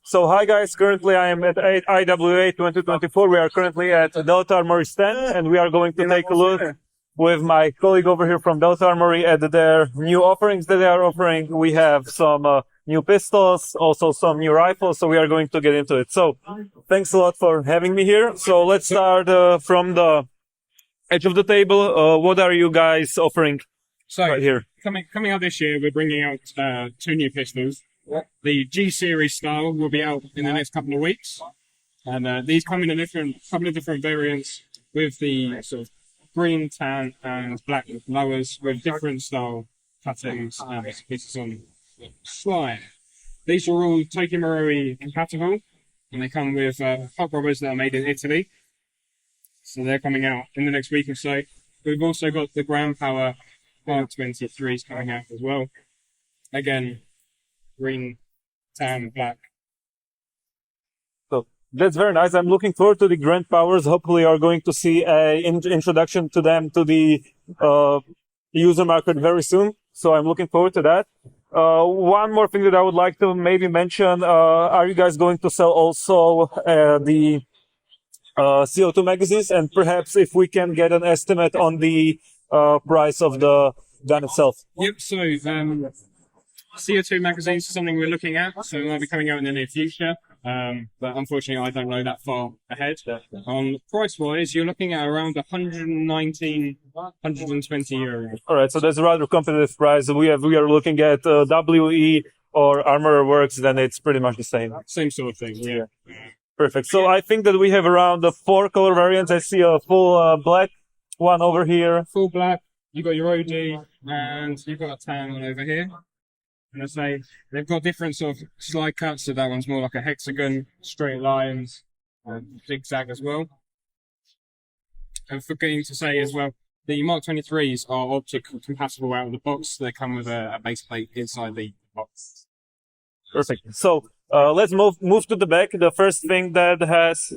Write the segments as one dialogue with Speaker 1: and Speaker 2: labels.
Speaker 1: So hi guys, currently I am at IWA 2024. We are currently at Delta Armory stand and we are going to take a look with my colleague over here from Delta Armory at their new offerings that they are offering. We have some new pistols, also some new rifles, so we are going to get into it. So thanks a lot for having me here. So let's start from the edge of the table. What are you guys offering right here?
Speaker 2: Coming out this year, we're bringing out two new pistols. The G series style will be out in the next couple of weeks, and these come in a couple of different variants with the sort of green, tan, and black lowers with different style cuttings and pieces on slide. These are all Tokyo compatible, and they come with hot rubbers that are made in Italy. So they're coming out in the next week or so. We've also got the Ground Power Part 23s coming out as well. Again, green, tan, black.
Speaker 1: So that's very nice. I'm looking forward to the Grand Powers. Hopefully, are going to see an introduction to them to the user market very soon. So I'm looking forward to that. One more thing that I would like to maybe mention: are you guys going to sell also the CO2 magazines? And perhaps if we can get an estimate on the price of the gun itself.
Speaker 2: Yep. So CO2 magazines is something we're looking at, so it might be coming out in the near future. But unfortunately, I don't know that far ahead. Price-wise, you're looking at around 119, 120 euros.
Speaker 1: All right, so that's a rather competitive price. We are looking at WE or Armorer Works, then it's pretty much the same.
Speaker 2: Same sort of thing, yeah.
Speaker 1: Perfect. So I think that we have around 4 color variants. I see a full black one over here.
Speaker 2: Full black. You've got your OD, and you've got a tan one over here. And I say they've got different sort of slide cuts, so that one's more like a hexagon, straight lines, zigzag as well. And forgetting to say as well, the Mark 23s are optic compatible out of the box. They come with a base plate inside the box.
Speaker 1: Perfect. So let's move to the back. The first thing that has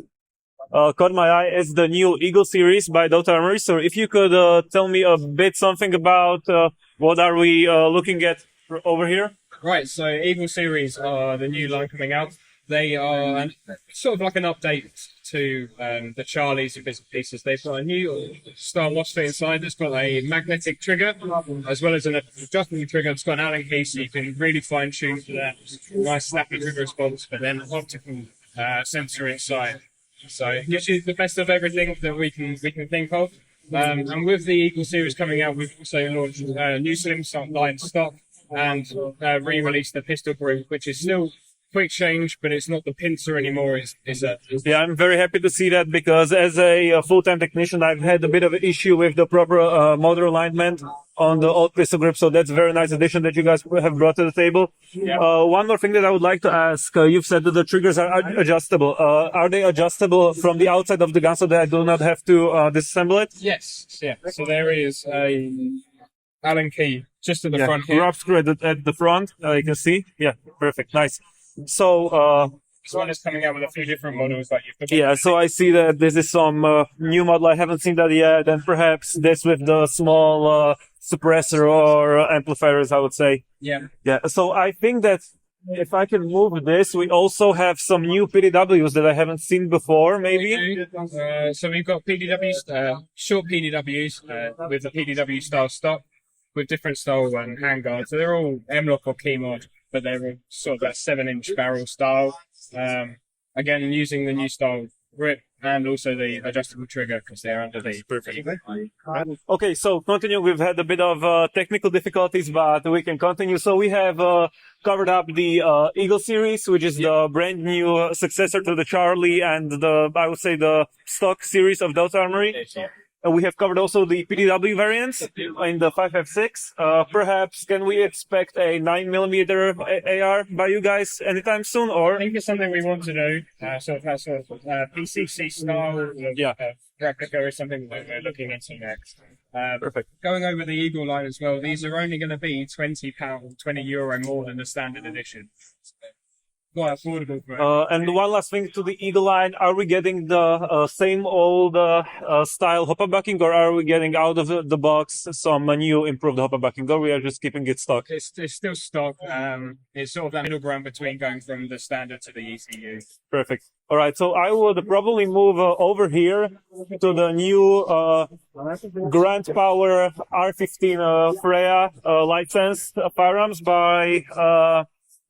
Speaker 1: caught my eye is the new Eagle series by Delta Armory. So if you could tell me a bit something about what are we looking at over here?
Speaker 2: Right, so Eagle series are the new line coming out. They are sort of like an update to the Charlies and bits and pieces. They've got a new style MOSFET inside that's got a magnetic trigger, as well as an adjustable trigger that's got an Allen key, so you can really fine tune for that nice snappy trigger response, but then an optical sensor inside. So it gives you the best of everything that we can think of. And with the Eagle series coming out, we've also launched a new slim line stock and re-released the pistol group, which is still quick change, but it's not the pincer anymore.
Speaker 1: Yeah, I'm very happy to see that, because as a full-time technician, I've had a bit of an issue with the proper motor alignment on the old pistol grip. So that's a very nice addition that you guys have brought to the table. Yeah. One more thing that I would like to ask, you've said that the triggers are adjustable. Are they adjustable from the outside of the gun so that I do not have to disassemble it?
Speaker 2: Yes. Yeah. So there is a Allen key just at the front here.
Speaker 1: Rub screw at the front, you can see. Yeah, perfect, nice. So
Speaker 2: this one is coming out with a few different models that you've got.
Speaker 1: Yeah, so I see that this is some new model. I haven't seen that yet, and perhaps this with the small suppressor or amplifiers, I would say.
Speaker 2: Yeah.
Speaker 1: Yeah, so I think that if I can move this, we also have some new PDWs that I haven't seen before, maybe.
Speaker 2: So we've got PDWs, short PDWs with the PDW style stock with different style handguards. So they're all M-lock or key mod, but they're sort of that 7-inch barrel style. Again, using the new style grip and also the adjustable trigger because they're under the perfect.
Speaker 1: Okay, so continue. We've had a bit of technical difficulties, but we can continue. So we have covered up the Eagle series, which is the brand new successor to the Charlie and I would say the stock series of Delta Armory. We have covered also the PDW variants in the 5.56. Perhaps can we expect a 9mm AR by you guys anytime soon? Or
Speaker 2: I think it's something we want to do. Sort of PCC style replica is something that we're looking into next.
Speaker 1: Perfect.
Speaker 2: Going over the Eagle line as well, these are only going to be £20, €20 more than the standard edition. quite affordable for it.
Speaker 1: And one last thing to the Eagle line, are we getting the same old style hopper backing, or are we getting out of the box some new improved hopper backing, or we are just keeping it stock?
Speaker 2: It's still stock. It's sort of that middle ground between going from the standard to the ECU.
Speaker 1: Perfect. All right, so I would probably move over here to the new Grand Power R15 Freya licensed firearms by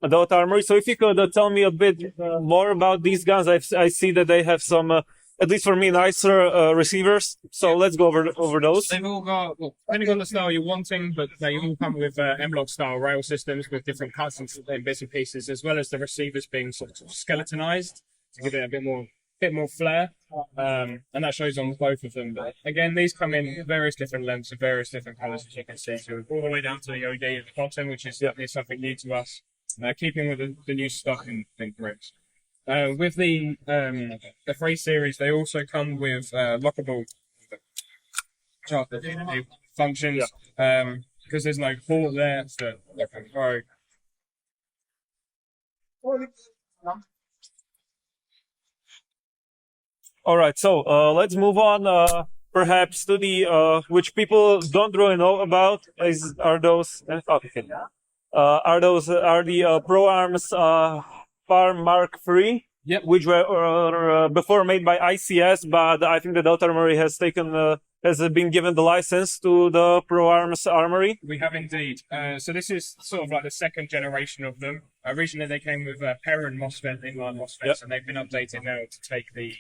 Speaker 1: Delta Armory. So if you could tell me a bit more about these guns. I see that they have some, at least for me, nicer receivers. So let's go over those.
Speaker 2: They've all got, well, depending on the style you're wanting, but they all come with M-Lock style rail systems with different cuts and bits and pieces, as well as the receivers being sort of skeletonized to give it a bit more flair, and that shows on both of them. But again, these come in various different lengths and various different colours, as you can see, so all the way down to the OD at the bottom, which is something new to us, keeping with the new stock and grips. With the 3 series, they also come with lockable functions, because there's no port there, so they can throw.
Speaker 1: All right, so let's move on perhaps to the which people don't really know about are the Proarms Farm Mark III, which were before made by ICS, but I think the Delta Armory has been given the license to the Proarms Armory.
Speaker 2: We have indeed. So this is sort of like the second generation of them. Originally they came with Perrin MOSFET, inline MOSFETs, and they've been updated now to take the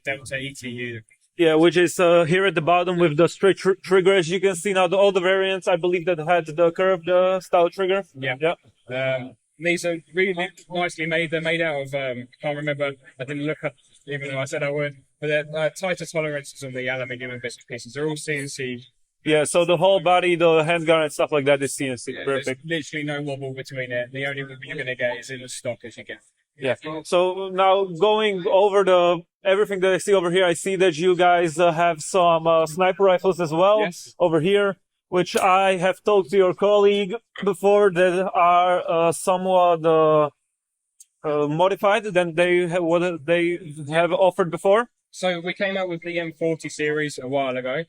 Speaker 2: Delta ETU.
Speaker 1: Yeah, which is here at the bottom with the straight trigger. As you can see now, all the variants, I believe, that had the curved style trigger.
Speaker 2: These are really nicely made. They're made out of, I can't remember, I didn't look up, even though I said I would, but they're tighter tolerances on the aluminium and bits and pieces. They're all CNC.
Speaker 1: Yeah, so the whole body, the handguard and stuff like that is CNC.
Speaker 2: Yeah,
Speaker 1: perfect.
Speaker 2: There's literally no wobble between it. The only wobble you're going to get is in the stock as you get.
Speaker 1: Yeah. So now going over everything that I see over here, I see that you guys have some sniper rifles as well over here, which I have talked to your colleague before that are somewhat modified than what they have offered before.
Speaker 2: So we came out with the M40 series a while ago,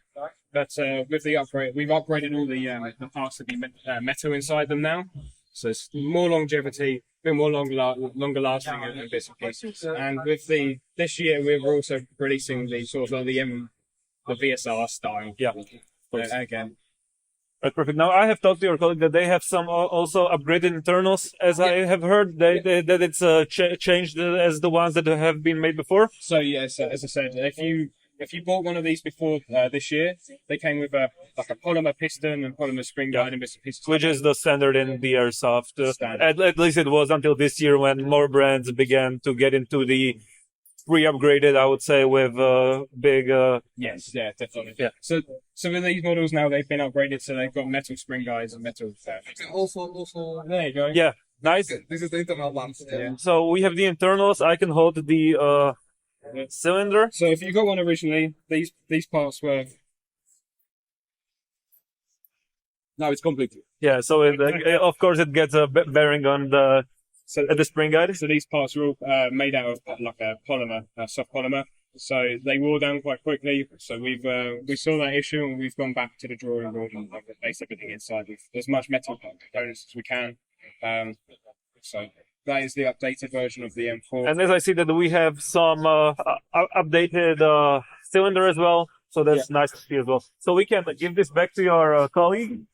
Speaker 2: but with the upgrade, we've upgraded all the parts to be metal inside them now. So it's more longevity, a bit more longer lasting and bits and pieces. And with this year, we're also releasing the sort of like the VSR style.
Speaker 1: Yeah.
Speaker 2: Again.
Speaker 1: Right, perfect. Now I have talked to your colleague that they have some also upgraded internals, as I have heard that it's changed as the ones that have been made before.
Speaker 2: So yes, as I said, if you bought one of these before this year, they came with a polymer piston and polymer spring guide and bits and pieces.
Speaker 1: Which is the standard in the airsoft. At least it was until this year when more brands began to get into the pre-upgraded, I would say, with big.
Speaker 2: Yes, yeah, definitely. Yeah. So with these models now, they've been upgraded, so they've got metal spring guides and metal.
Speaker 3: Also.
Speaker 2: There you go.
Speaker 1: Yeah, nice.
Speaker 3: This is the internal ones.
Speaker 2: Yeah.
Speaker 1: So we have the internals. I can hold the cylinder.
Speaker 2: So if you got one originally, these parts were.
Speaker 3: Now it's completely.
Speaker 1: Yeah. So of course it gets a bearing on the spring guide.
Speaker 2: So these parts are all made out of like a polymer, soft polymer. So they wore down quite quickly. So we saw that issue and we've gone back to the drawing board and replaced everything inside with as much metal components as we can. So that is the updated version of the M4.
Speaker 1: And as I see that we have some updated cylinder as well. So that's nice to see as well. So we can give this back to your colleague.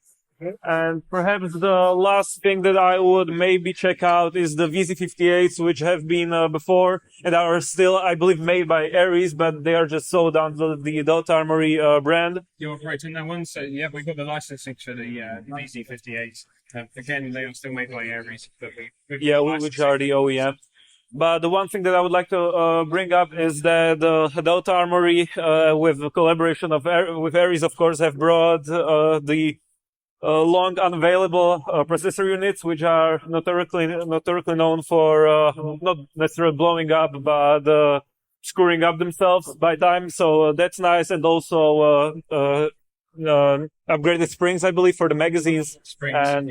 Speaker 1: And perhaps the last thing that I would maybe check out is the VZ58s, which have been before and are still, I believe, made by Ares, but they are just sold under the Delta Armory brand.
Speaker 2: You're operating that one, so yeah, we've got the licensing for the VZ58s. Again, they are still made by Ares, but
Speaker 1: which are the OEM. But the one thing that I would like to bring up is that Delta Armory, with the collaboration with Ares, of course, have brought the long unavailable processor units, which are notoriously known for not necessarily blowing up, but screwing up themselves by time. So that's nice, and also upgraded springs, I believe, for the magazines, and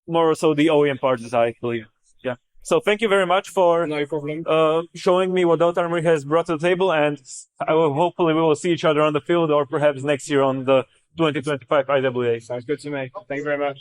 Speaker 1: more so the OEM parts, I believe. Yeah. So thank you very much for
Speaker 2: No problem.
Speaker 1: showing me what Delta Armory has brought to the table, and hopefully we will see each other on the field or perhaps next year on the 2025 IWA.
Speaker 2: Sounds good to me. Thank you very much.